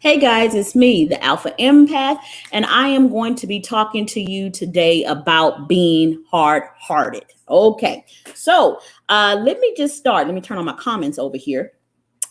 Hey guys, it's me, the Alpha Empath, and I am going to be talking to you today about being hard-hearted. Okay, so let me just start. Let me turn on my comments over here.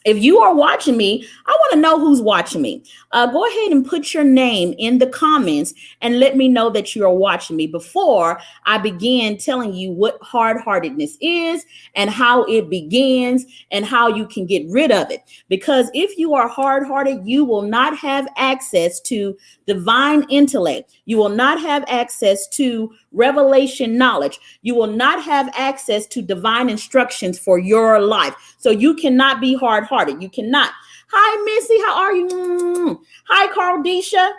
If you are watching me, I want to know who's watching me. Go ahead and put your name in the comments and let me know that you are watching me before I begin telling you what hard-heartedness is and how it begins and how you can get rid of it. Because if you are hard-hearted, you will not have access to divine intellect. You will not have access to revelation knowledge. You will not have access to divine instructions for your life. So you cannot be hard-hearted. You cannot. Hi, Missy. How are you? Hi, Cardisha.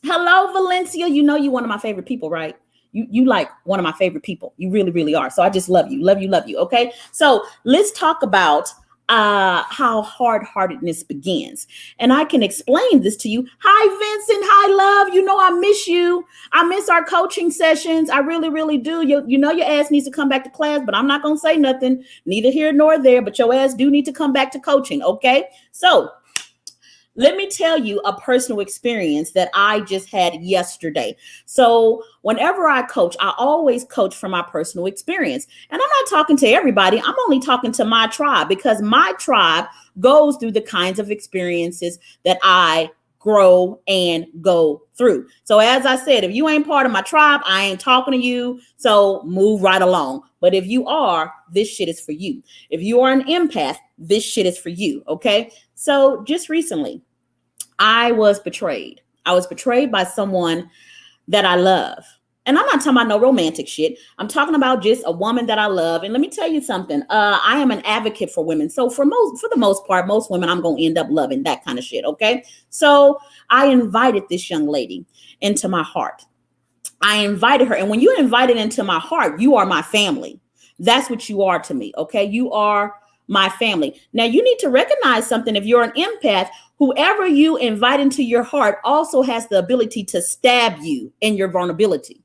Hello, Valencia. You know you're one of my favorite people, right? You like one of my favorite people. You really, really are. So I just love you. Love you, love you. Okay. So let's talk about how hard-heartedness begins. And I can explain this to you. Hi, Vincent. Hi, love. You know, I miss you. I miss our coaching sessions. I really, really do. You know, your ass needs to come back to class, but I'm not going to say nothing, neither here nor there, but your ass do need to come back to coaching. Okay. So let me tell you a personal experience that I just had yesterday. So whenever I coach, I always coach from my personal experience. And I'm not talking to everybody. I'm only talking to my tribe because my tribe goes through the kinds of experiences that I grow and go through. So as I said, if you ain't part of my tribe, I ain't talking to you. So move right along. But if you are, this shit is for you. If you are an empath, this shit is for you. Okay. So just recently, I was betrayed. I was betrayed by someone that I love. And I'm not talking about no romantic shit. I'm talking about just a woman that I love. And let me tell you something. I am an advocate for women. So for the most part, most women, I'm going to end up loving that kind of shit. Okay. So I invited this young lady into my heart. I invited her. And when you invited into my heart, you are my family. That's what you are to me. Okay. You are my family. Now you need to recognize something. If you're an empath, whoever you invite into your heart also has the ability to stab you in your vulnerability.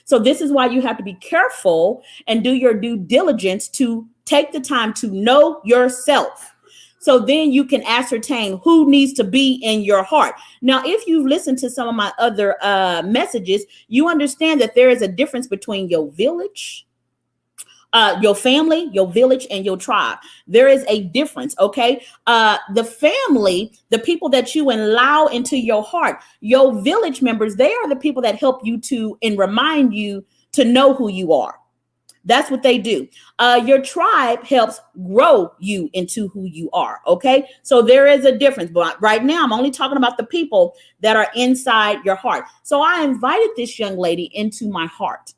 So this is why you have to be careful and do your due diligence to take the time to know yourself. So then you can ascertain who needs to be in your heart. Now, if you listen to some of my other messages, you understand that there is a difference between your village, your family, your village, and your tribe. There is a difference, okay? The family, the people that you allow into your heart, your village members, they are the people that help you to and remind you to know who you are. That's what they do. Your tribe helps grow you into who you are, okay? So there is a difference. But right now, I'm only talking about the people that are inside your heart. So I invited this young lady into my heart.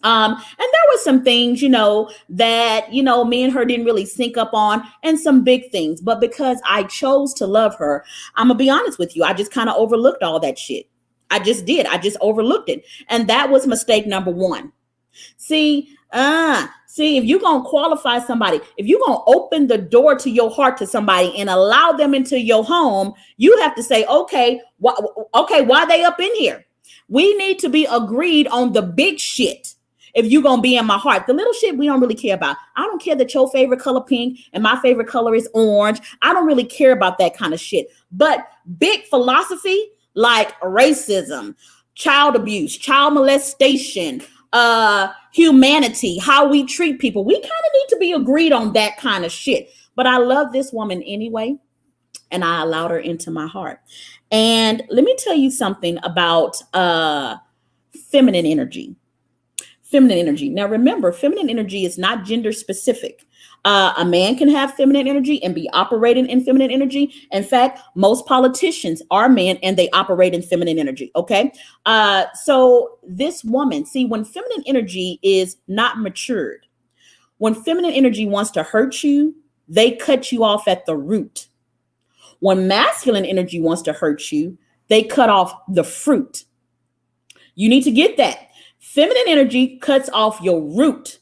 And there were some things, that, me and her didn't really sync up on, and some big things. But because I chose to love her, I'm going to be honest with you, I just kind of overlooked all that shit. I just did. I just overlooked it. And that was mistake number one. See, if you're going to qualify somebody, if you're going to open the door to your heart to somebody and allow them into your home, you have to say, okay, why they up in here? We need to be agreed on the big shit. If you're going to be in my heart, the little shit we don't really care about. I don't care that your favorite color pink and my favorite color is orange. I don't really care about that kind of shit. But big philosophy like racism, child abuse, child molestation, humanity, how we treat people, we kind of need to be agreed on that kind of shit. But I love this woman anyway, and I allowed her into my heart. And let me tell you something about feminine energy. Feminine energy. Now, remember, feminine energy is not gender specific. A man can have feminine energy and be operating in feminine energy. In fact, most politicians are men and they operate in feminine energy. Okay. So this woman, see, when feminine energy is not matured, when feminine energy wants to hurt you, they cut you off at the root. When masculine energy wants to hurt you, they cut off the fruit. You need to get that. Feminine energy cuts off your root.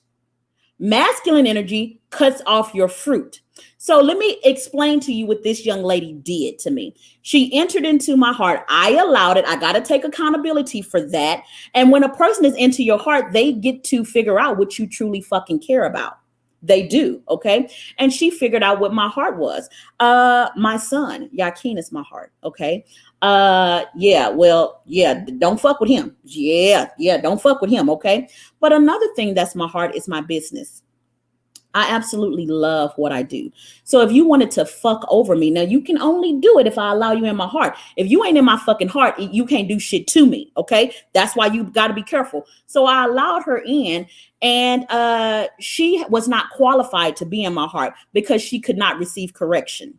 Masculine energy cuts off your fruit. So let me explain to you what this young lady did to me. She entered into my heart. I allowed it. I got to take accountability for that. And when a person is into your heart, they get to figure out what you truly fucking care about. They do. Okay. And she figured out what my heart was. My son, Yakin, is my heart. Okay. Yeah, well, yeah, don't fuck with him. Yeah, don't fuck with him. Okay. But another thing that's my heart is my business. I absolutely love what I do. So if you wanted to fuck over me, now you can only do it if I allow you in my heart. If you ain't in my fucking heart, you can't do shit to me. Okay. That's why you got to be careful. So I allowed her in, and she was not qualified to be in my heart because she could not receive correction.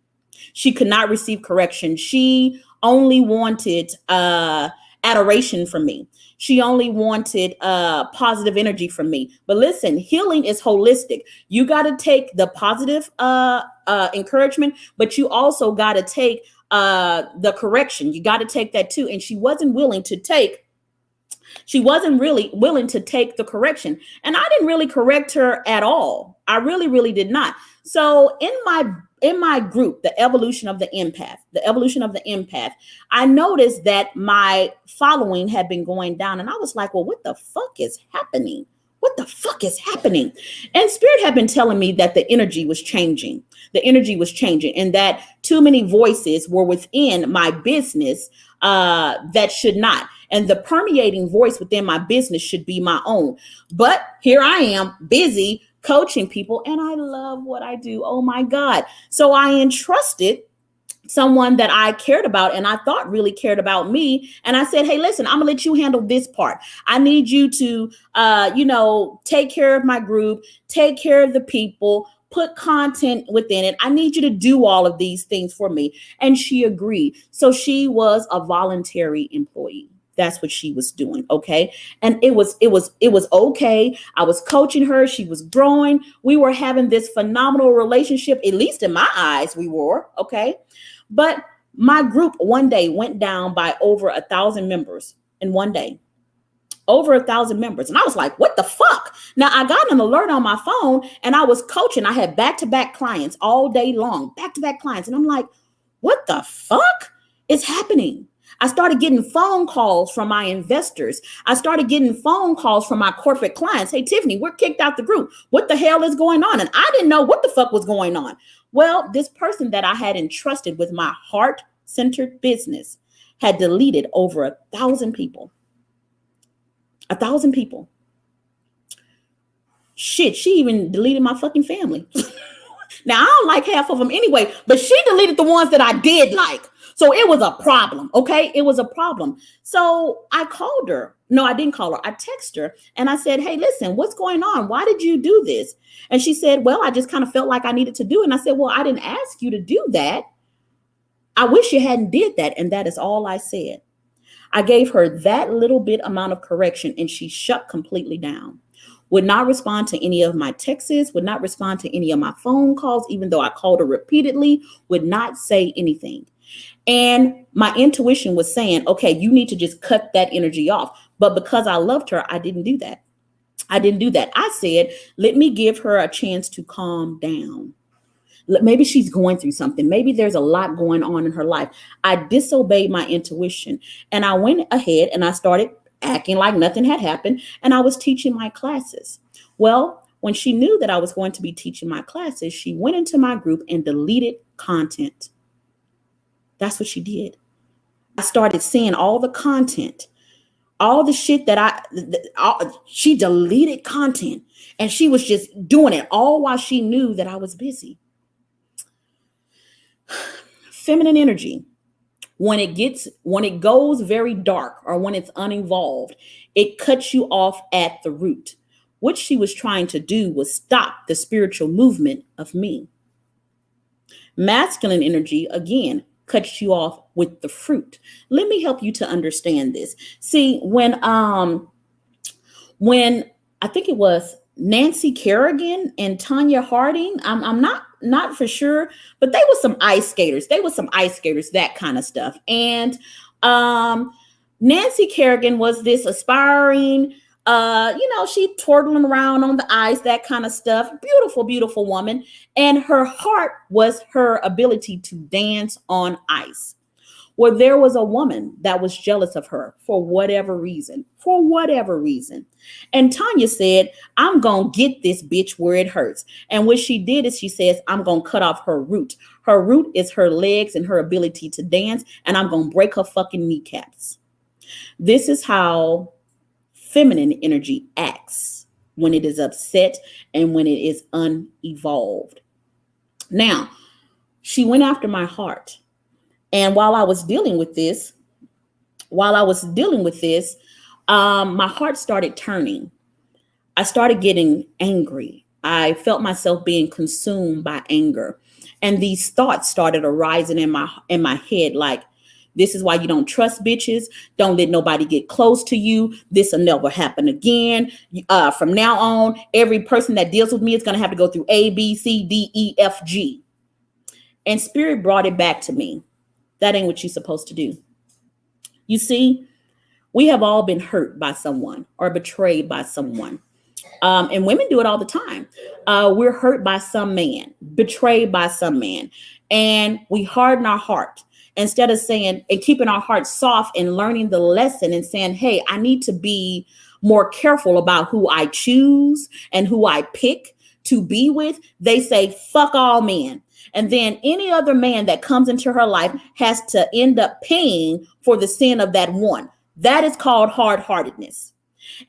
She could not receive correction. She only wanted adoration from me. She only wanted positive energy from me. But listen, healing is holistic. You got to take the positive encouragement, but you also got to take the correction. You got to take that too. And she wasn't willing to take. She wasn't really willing to take the correction. And I didn't really correct her at all. I really, really did not. So in my group, the evolution of the empath, I noticed that my following had been going down. And I was like, well, what the fuck is happening? What the fuck is happening? And Spirit had been telling me that the energy was changing. The energy was changing, and that too many voices were within my business that should not. And the permeating voice within my business should be my own. But here I am, busy coaching people, and I love what I do. Oh my God. So I entrusted someone that I cared about and I thought really cared about me. And I said, hey, listen, I'm gonna let you handle this part. I need you to, take care of my group, take care of the people, put content within it. I need you to do all of these things for me. And she agreed. So she was a voluntary employee. That's what she was doing. Okay. And it was okay. I was coaching her. She was growing. We were having this phenomenal relationship, at least in my eyes, we were. Okay. But my group one day went down by over 1,000 members in one day. Over 1,000 members. And I was like, what the fuck? Now I got an alert on my phone and I was coaching. I had back-to-back clients all day long, back-to-back clients. And I'm like, what the fuck is happening? I started getting phone calls from my investors. I started getting phone calls from my corporate clients. Hey, Tiffany, we're kicked out the group. What the hell is going on? And I didn't know what the fuck was going on. Well, this person that I had entrusted with my heart-centered business had deleted over 1,000 people. 1,000 people. Shit, she even deleted my fucking family. Now, I don't like half of them anyway, but she deleted the ones that I did like. So it was a problem, okay? It was a problem. So I called her. No, I didn't call her. I texted her and I said, hey, listen, what's going on? Why did you do this? And she said, well, I just kind of felt like I needed to do it. And I said, well, I didn't ask you to do that. I wish you hadn't did that. And that is all I said. I gave her that little bit amount of correction and she shut completely down. Would not respond to any of my texts, would not respond to any of my phone calls, even though I called her repeatedly, would not say anything. And my intuition was saying, okay, you need to just cut that energy off. But because I loved her, I didn't do that. I said, let me give her a chance to calm down. Maybe she's going through something. Maybe there's a lot going on in her life. I disobeyed my intuition and I went ahead and I started acting like nothing had happened. And I was teaching my classes. Well, when she knew that I was going to be teaching my classes, she went into my group and deleted content. That's what she did. I started seeing all the content, all the shit that she deleted content and she was just doing it all while she knew that I was busy. Feminine energy, when it goes very dark or when it's uninvolved, it cuts you off at the root. What she was trying to do was stop the spiritual movement of me. Masculine energy, again, cuts you off with the fruit. Let me help you to understand this. See, when I think it was Nancy Kerrigan and Tanya Harding, I'm not for sure, but they were some ice skaters. That kind of stuff. And Nancy Kerrigan was this aspiring, she twirling around on the ice, that kind of stuff. Beautiful, beautiful woman. And her heart was her ability to dance on ice. where there was a woman that was jealous of her for whatever reason, And Tanya said, I'm going to get this bitch where it hurts. And what she did is she says, I'm going to cut off her root. Her root is her legs and her ability to dance. And I'm going to break her fucking kneecaps. This is how feminine energy acts when it is upset and when it is unevolved. Now, she went after my heart. And while I was dealing with this, my heart started turning. I started getting angry. I felt myself being consumed by anger. And these thoughts started arising in my head, like, this is why you don't trust bitches. Don't let nobody get close to you. This will never happen again. From now on, every person that deals with me is going to have to go through A, B, C, D, E, F, G. And Spirit brought it back to me. That ain't what you're supposed to do. You see, we have all been hurt by someone or betrayed by someone. And women do it all the time. We're hurt by some man, betrayed by some man, and we harden our heart. Instead of saying and keeping our hearts soft and learning the lesson and saying, hey, I need to be more careful about who I choose and who I pick to be with, they say, fuck all men. And then any other man that comes into her life has to end up paying for the sin of that one. That is called hard-heartedness.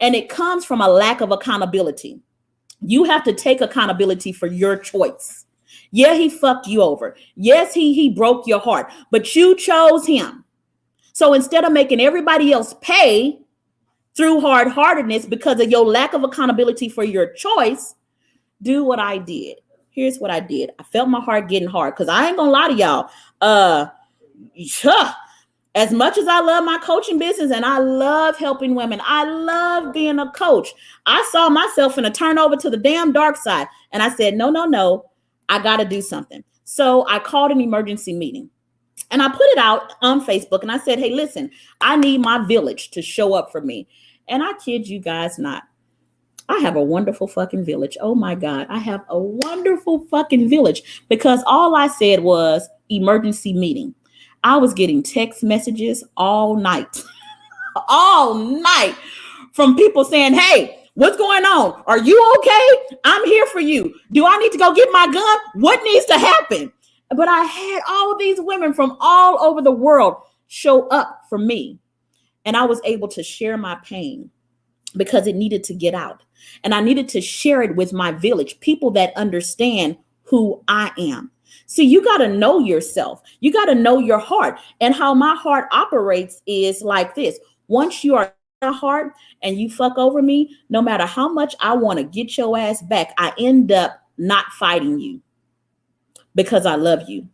And it comes from a lack of accountability. You have to take accountability for your choice. Yeah, he fucked you over. Yes, he broke your heart, but you chose him. So instead of making everybody else pay through hard-heartedness because of your lack of accountability for your choice, do what I did. Here's what I did. I felt my heart getting hard because I ain't gonna lie to y'all. As much as I love my coaching business and I love helping women, I love being a coach. I saw myself in a turnover to the damn dark side. And I said, no, I got to do something. So I called an emergency meeting and I put it out on Facebook and I said, hey, listen, I need my village to show up for me. And I kid you guys not. I have a wonderful fucking village. Oh my God. I have a wonderful fucking village because all I said was emergency meeting. I was getting text messages all night from people saying, hey, what's going on? Are you okay? I'm here for you. Do I need to go get my gun? What needs to happen? But I had all these women from all over the world show up for me. And I was able to share my pain because it needed to get out. And I needed to share it with my village, people that understand who I am. See, you got to know yourself. You got to know your heart. And how my heart operates is like this. Once you are in my heart and you fuck over me, no matter how much I want to get your ass back, I end up not fighting you because I love you.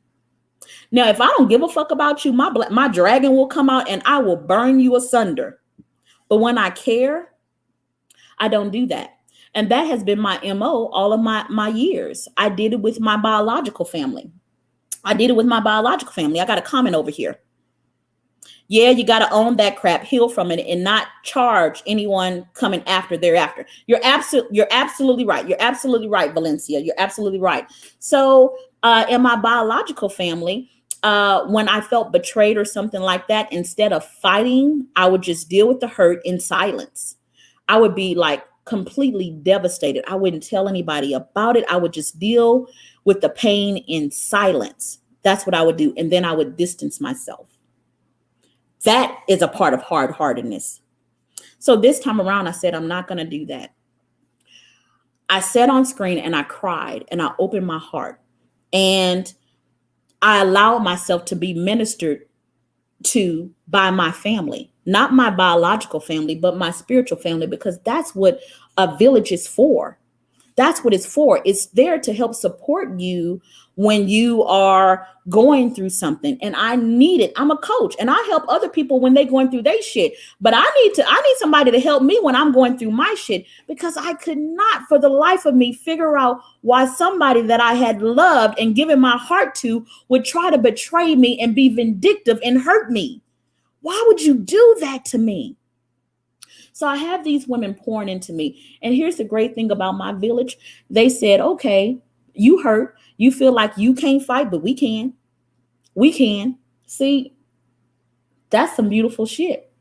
Now, if I don't give a fuck about you, my dragon will come out and I will burn you asunder. But when I care, I don't do that. And that has been my MO all of my years. I did it with my biological family. I got a comment over here. Yeah, you got to own that crap, heal from it, and not charge anyone coming after thereafter. You're absolutely right. You're absolutely right, Valencia. You're absolutely right. So in my biological family, when I felt betrayed or something like that, instead of fighting, I would just deal with the hurt in silence. I would be like completely devastated. I wouldn't tell anybody about it. I would just deal with the pain in silence. That's what I would do. And then I would distance myself. That is a part of hard-heartedness. So this time around, I said, I'm not going to do that. I sat on screen and I cried and I opened my heart and I allowed myself to be ministered to by my family. Not my biological family, but my spiritual family, because that's what a village is for. That's what it's for. It's there to help support you when you are going through something. And I need it. I'm a coach and I help other people when they're going through their shit. But I need somebody to help me when I'm going through my shit, because I could not for the life of me figure out why somebody that I had loved and given my heart to would try to betray me and be vindictive and hurt me. Why would you do that to me? So I have these women pouring into me. And here's the great thing about my village. They said, okay, you hurt. You feel like you can't fight, but we can. We can. See, That's some beautiful shit.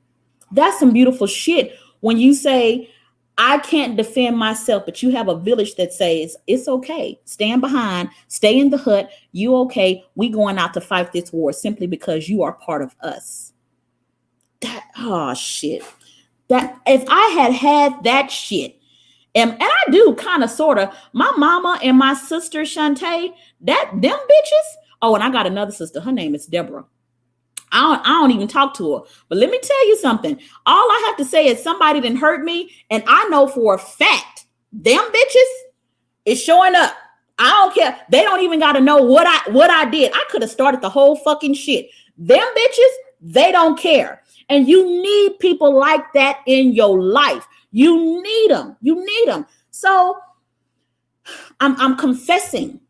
That's some beautiful shit. When you say, I can't defend myself, but you have a village that says, it's okay. Stand behind, stay in the hut. You okay. We going out to fight this war simply because you are part of us. That, oh shit. That if I had that shit, and I do kind of sort of, my mama and my sister Shantae, them bitches. Oh, and I got another sister. Her name is Deborah. I don't even talk to her. But let me tell you something. All I have to say is somebody didn't hurt me, and I know for a fact them bitches is showing up. I don't care. They don't even got to know what I did. I could have started the whole fucking shit. Them bitches, they don't care. And you need people like that in your life. You need them. You need them. So I'm confessing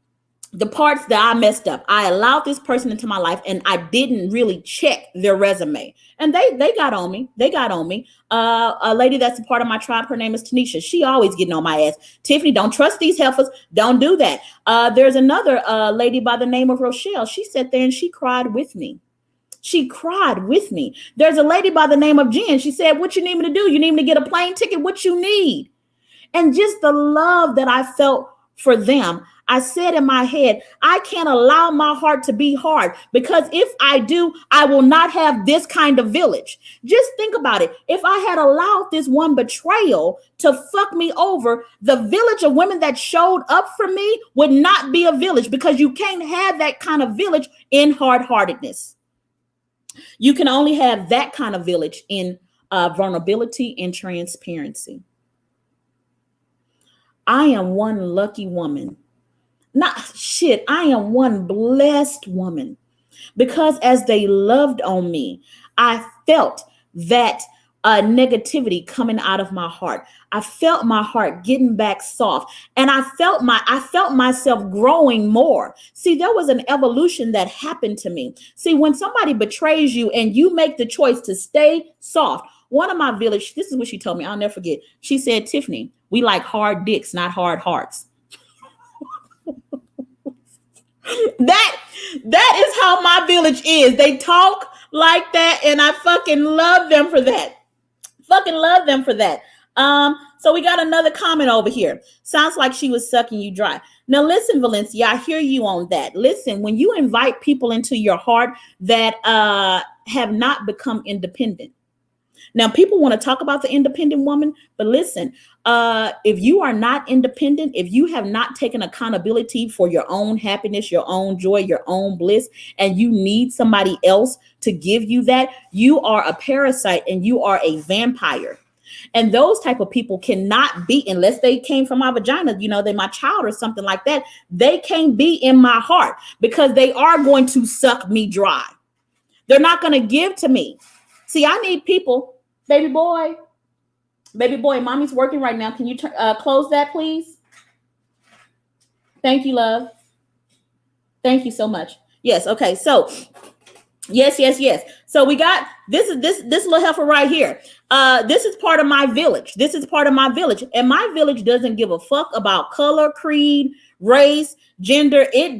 the parts that I messed up. I allowed this person into my life and I didn't really check their resume. And they got on me. They got on me. A lady that's a part of my tribe, her name is Tanisha. She always getting on my ass. Tiffany, don't trust these heifers. Don't do that. There's another lady by the name of Rochelle. She sat there and she cried with me. She cried with me. There's a lady by the name of Jen. She said, what you need me to do? You need me to get a plane ticket? What you need? And just the love that I felt for them, I said in my head, I can't allow my heart to be hard, because if I do, I will not have this kind of village. Just think about it. If I had allowed this one betrayal to fuck me over, the village of women that showed up for me would not be a village, because you can't have that kind of village in hard-heartedness. You can only have that kind of village in vulnerability and transparency. I am one lucky woman. I am one blessed woman, because as they loved on me, I felt that negativity coming out of my heart. I felt my heart getting back soft, and I felt myself growing more. See, there was an evolution that happened to me. See, when somebody betrays you and you make the choice to stay soft, one of my village, this is what she told me, I'll never forget. She said, Tiffany, we like hard dicks, not hard hearts. That is how my village is. They talk like that, and I fucking love them for that. Fucking love them for that. So we got another comment over here. Sounds like she was sucking you dry. Now listen, Valencia, I hear you on that. Listen, when you invite people into your heart that have not become independent. Now, people want to talk about the independent woman, but listen, if you are not independent, if you have not taken accountability for your own happiness, your own joy, your own bliss, and you need somebody else to give you that, you are a parasite and you are a vampire. And those type of people cannot be, unless they came from my vagina, they're my child or something like that. They can't be in my heart, because they are going to suck me dry. They're not going to give to me. See, I need people. Baby boy, mommy's working right now. Can you close that, please? Thank you, love. Thank you so much. Yes. Okay. So yes. So we got this little heifer right here. This is part of my village. And my village doesn't give a fuck about color, creed, race, gender. It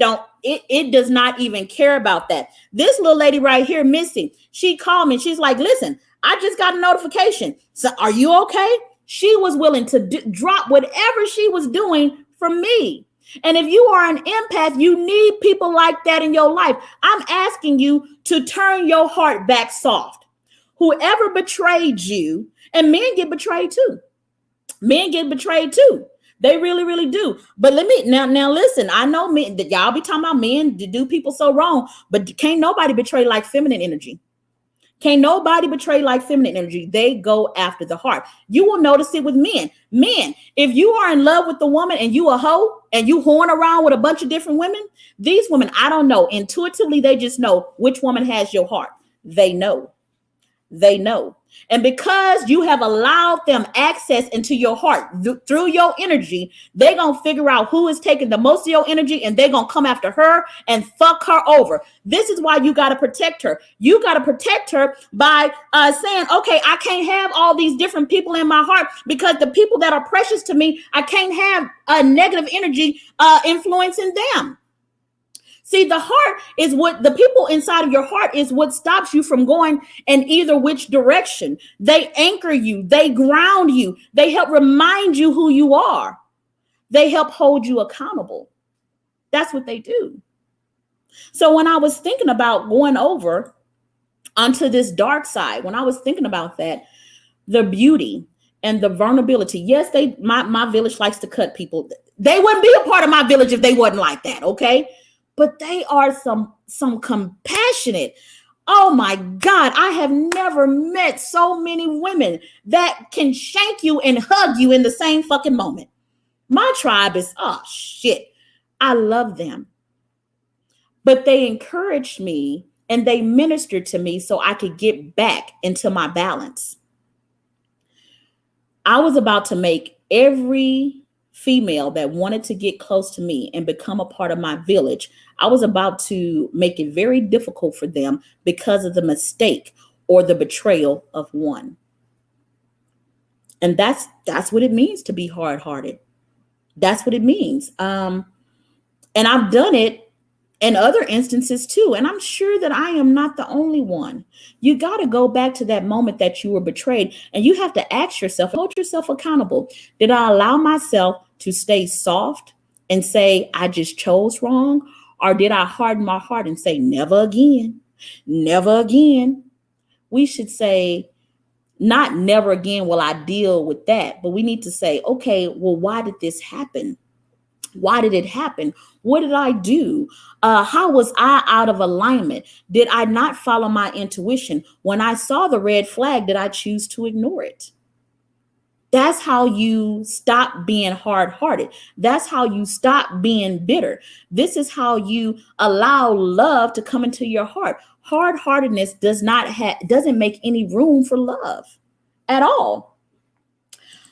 does not even care about that. This little lady right here, Missy, she called me. She's like, listen, I just got a notification. So are you okay? She was willing to drop whatever she was doing for me. And if you are an empath, you need people like that in your life. I'm asking you to turn your heart back soft. Whoever betrayed you, and men get betrayed too. They really, really do. But let me now listen. I know men that y'all be talking about men to do people so wrong, but can't nobody betray like feminine energy. Can't nobody betray like feminine energy. They go after the heart. You will notice it with men. Men, if you are in love with the woman and you a hoe and you horn around with a bunch of different women, these women, I don't know. Intuitively, they just know which woman has your heart. They know. And because you have allowed them access into your heart through your energy, they're going to figure out who is taking the most of your energy, and they're going to come after her and fuck her over. This is why you got to protect her. You got to protect her by saying, okay, I can't have all these different people in my heart, because the people that are precious to me, I can't have a negative energy influencing them. See, the heart is what the people inside of your heart is what stops you from going in either which direction. They anchor you, they ground you, they help remind you who you are, they help hold you accountable. That's what they do. So when I was thinking about going over onto this dark side, when I was thinking about that, the beauty and the vulnerability. Yes, my village likes to cut people. They wouldn't be a part of my village if they wasn't like that, okay? But they are some compassionate. Oh my God, I have never met so many women that can shank you and hug you in the same fucking moment. My tribe is, oh shit, I love them. But they encouraged me and they ministered to me so I could get back into my balance. I was about to make every female that wanted to get close to me and become a part of my village, I was about to make it very difficult for them because of the mistake or the betrayal of one. And that's what it means to be hard-hearted. That's what it means. And I've done it in other instances too. And I'm sure that I am not the only one. You got to go back to that moment that you were betrayed, and you have to ask yourself, hold yourself accountable. Did I allow myself to stay soft and say, I just chose wrong? Or did I harden my heart and say, never again, never again? We should say, not never again will I deal with that, but we need to say, okay, well, why did this happen? Why did it happen? What did I do? How was I out of alignment? Did I not follow my intuition? When I saw the red flag, did I choose to ignore it? That's how you stop being hard-hearted. That's how you stop being bitter. This is how you allow love to come into your heart. Hard-heartedness doesn't make any room for love at all.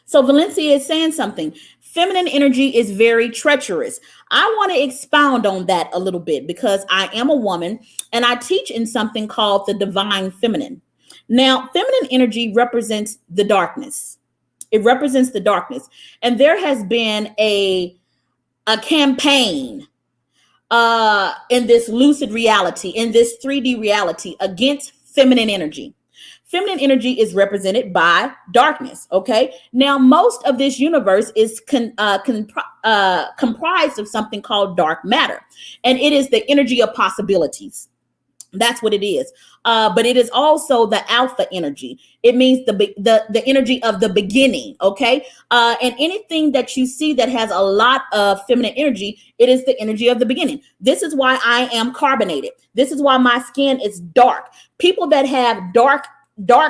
So Valencia is saying something. Feminine energy is very treacherous. I want to expound on that a little bit because I am a woman and I teach in something called the divine feminine. Now, feminine energy represents the darkness. It represents the darkness. And there has been a campaign in this lucid reality, in this 3D reality against feminine energy. Feminine energy is represented by darkness. Okay. Now, most of this universe is comprised of something called dark matter, and it is the energy of possibilities. That's what it is. But it is also the alpha energy. It means the energy of the beginning. Okay. And anything that you see that has a lot of feminine energy, it is the energy of the beginning. This is why I am carbonated. This is why my skin is dark. People that have dark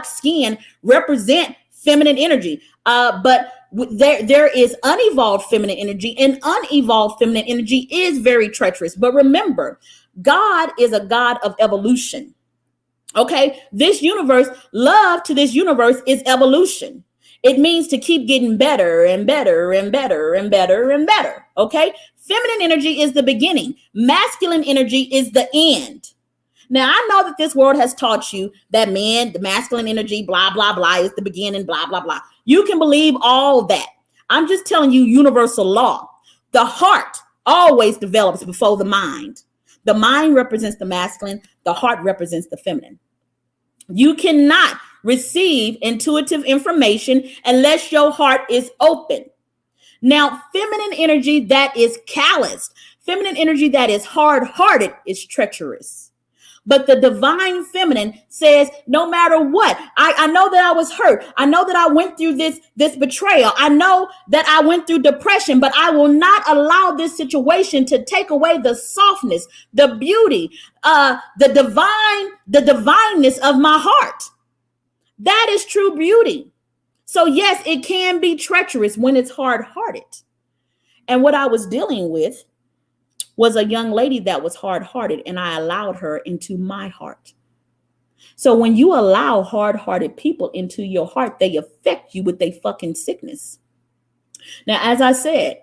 skin represent feminine energy. But there is unevolved feminine energy, and unevolved feminine energy is very treacherous. But remember, God is a God of evolution. Okay. This universe, love to this universe is evolution. It means to keep getting better and better and better and better and better. Okay. Feminine energy is the beginning. Masculine energy is the end. Now, I know that this world has taught you that men, the masculine energy, blah, blah, blah, is the beginning, blah, blah, blah. You can believe all that. I'm just telling you universal law. The heart always develops before the mind. The mind represents the masculine. The heart represents the feminine. You cannot receive intuitive information unless your heart is open. Now, feminine energy that is calloused, feminine energy that is hard-hearted is treacherous. But the divine feminine says, no matter what, I know that I was hurt. I know that I went through this betrayal. I know that I went through depression, but I will not allow this situation to take away the softness, the beauty, the divineness of my heart. That is true beauty. So yes, it can be treacherous when it's hard-hearted. And what I was dealing with was a young lady that was hard-hearted, and I allowed her into my heart. So when you allow hard-hearted people into your heart, they affect you with their fucking sickness. Now, as I said,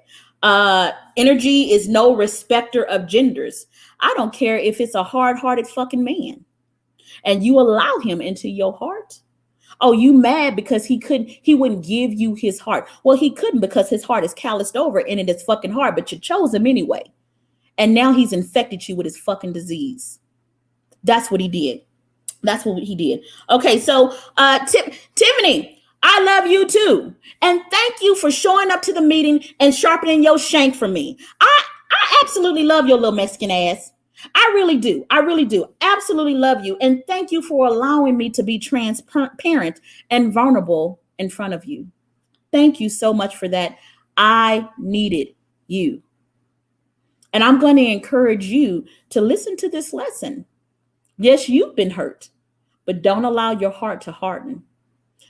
energy is no respecter of genders. I don't care if it's a hard-hearted fucking man and you allow him into your heart. Oh, you mad because he wouldn't give you his heart. Well, he couldn't because his heart is calloused over and it is fucking hard, but you chose him anyway. And now he's infected you with his fucking disease. That's what he did. That's what he did. Okay, so Tiffany, I love you too. And thank you for showing up to the meeting and sharpening your shank for me. I absolutely love your little Mexican ass. I really do. I really do. Absolutely love you. And thank you for allowing me to be transparent and vulnerable in front of you. Thank you so much for that. I needed you. And I'm going to encourage you to listen to this lesson. Yes, you've been hurt, but don't allow your heart to harden,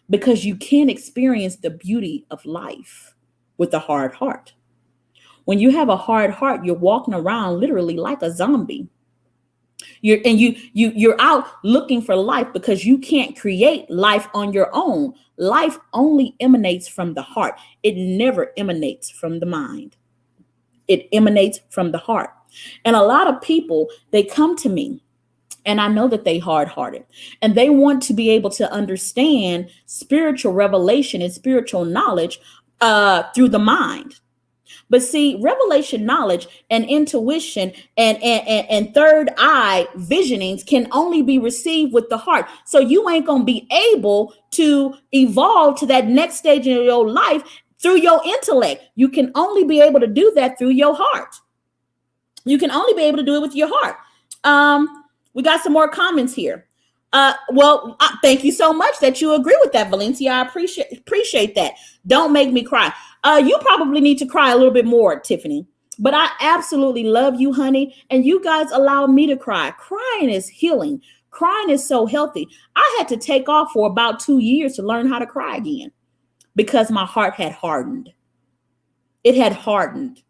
because you can't experience the beauty of life with a hard heart. When you have a hard heart, you're walking around literally like a zombie. You're out looking for life because you can't create life on your own. Life only emanates from the heart. It never emanates from the mind. It emanates from the heart. And a lot of people, they come to me, and I know that they hard-hearted, and they want to be able to understand spiritual revelation and spiritual knowledge through the mind. But see, revelation knowledge and intuition and third eye visionings can only be received with the heart. So you ain't going to be able to evolve to that next stage in your life through your intellect. You can only be able to do that through your heart. You can only be able to do it with your heart. We got some more comments here. Thank you so much that you agree with that, Valencia. I appreciate that. Don't make me cry. You probably need to cry a little bit more, Tiffany. But I absolutely love you, honey. And you guys allow me to cry. Crying is healing. Crying is so healthy. I had to take off for about 2 years to learn how to cry again because my heart had hardened. It had hardened.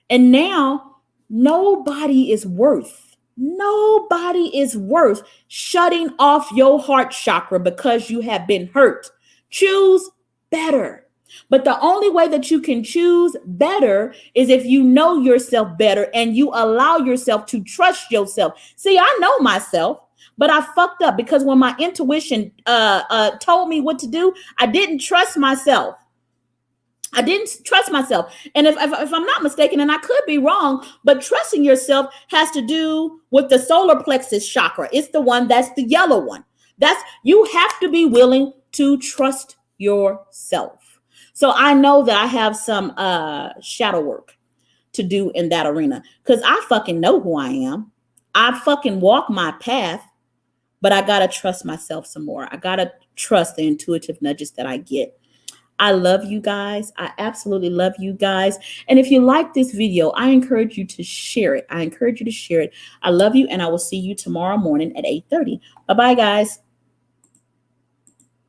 And now nobody is worth shutting off your heart chakra because you have been hurt. Choose better. But the only way that you can choose better is if you know yourself better and you allow yourself to trust yourself. See, I know myself, but I fucked up because when my intuition told me what to do, I didn't trust myself. And if I'm not mistaken, and I could be wrong, but trusting yourself has to do with the solar plexus chakra. It's the one that's the yellow one. You have to be willing to trust yourself. So I know that I have some shadow work to do in that arena because I fucking know who I am. I fucking walk my path, but I got to trust myself some more. I got to trust the intuitive nudges that I get. I love you guys. I absolutely love you guys. And if you like this video, I encourage you to share it. I love you, and I will see you tomorrow morning at 8:30. Bye-bye, guys.